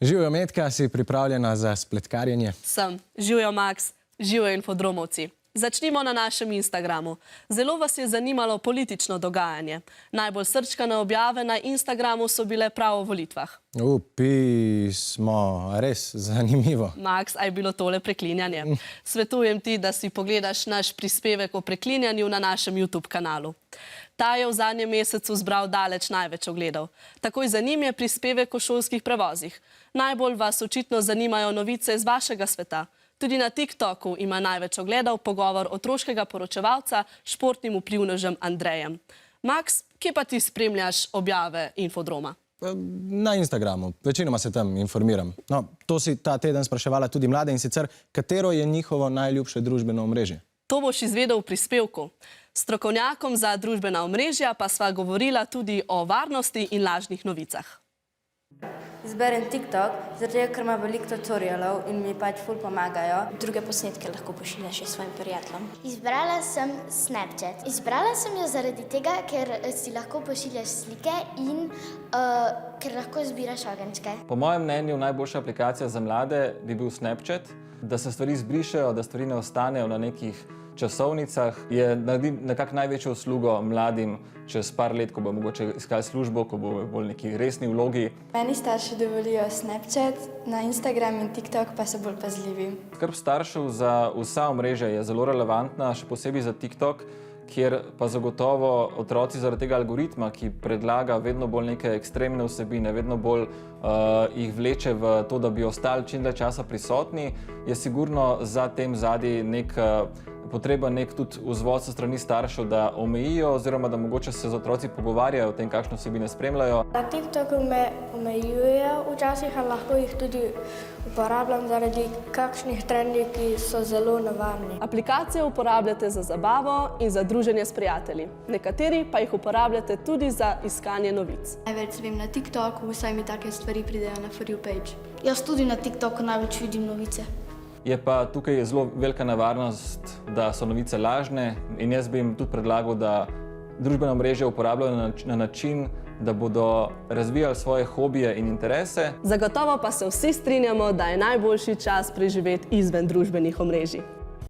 Živijo Metka, si pripravljena za spletkarjenje? Sem. Živijo Max, živijo infodromovci. Začnimo na našem Instagramu. Zelo vas je zanimalo politično dogajanje. Najbolj srčkane objave na Instagramu so bile prav o volitvah. Pismo, res zanimivo. Max, a je bilo tole preklinjanje? Svetujem ti, da si pogledaš naš prispevek o preklinjanju na našem YouTube kanalu. Ta je v zadnjem mesecu zbral daleč največ ogledov. Takoj za njim je prispevek o šolskih prevozih. Najbolj vas očitno zanimajo novice iz vašega sveta. Tudi na TikToku ima največ ogledov pogovor otroškega poročevalca s športnim vplivnežem Andrejem. Max, kje pa ti spremljaš objave Infodroma? Na Instagramu. Večinoma se tam informiram. No, to si ta teden spraševala tudi mlade, in sicer, katero je njihovo najljubše družbeno omrežje? To boš izvedel v prispevku. S strokovnjakom za družbena omrežja pa sva govorila tudi o varnosti in lažnih novicah. Izberem TikTok, zato ker ima veliko tutorialov in mi pač ful pomagajo. Druge posnetke lahko pošiljaš še svojim prijateljem. Izbrala sem Snapchat. Izbrala sem jo zaradi tega, ker si lahko pošiljaš slike in ker lahko zbiraš ogenčke. Po mojem mnenju najboljša aplikacija za mlade bi bil Snapchat, da se stvari zbrišejo, da stvari ne ostanejo na nekih časovnicah, je naredi nekako največjo uslugo mladim čez par let, ko bo mogoče iskali službo, ko bo bolj neki resni vlogi. Meni starši dovolijo Snapchat, na Instagram in TikTok pa so bolj pazljivi. Skrb staršev za vsa omrežja je zelo relevantna, še posebej za TikTok, kjer pa zagotovo otroci zaradi tega algoritma, ki predlaga vedno bolj neke ekstremne vsebine, vedno bolj jih vleče v to, da bi ostali čim dlje časa prisotni, je sigurno za tem zadnji potreben nek tudi vzvod s strani staršev, da omejijo oziroma da mogoče se z otroci pogovarjajo o tem, kakšne vsebine spremljajo. Na TikToku me omejujejo včasih, a lahko jih tudi uporabljam zaradi kakšnih trendov, ki so zelo nevarni. Aplikacije uporabljate za zabavo in za druženje s prijatelji. Nekateri pa jih uporabljate tudi za iskanje novic. Največ vem na TikToku, saj mi take stvari pridejo na For You page. Jaz tudi na TikToku največ vidim novice. Je pa tukaj zelo velika nevarnost, da so novice lažne, in jaz bi jim tudi predlagal, da družbena omrežja uporabljajo na način, da bodo razvijali svoje hobije in interese. Zagotovo pa se vsi strinjamo, da je najboljši čas preživeti izven družbenih omrežij.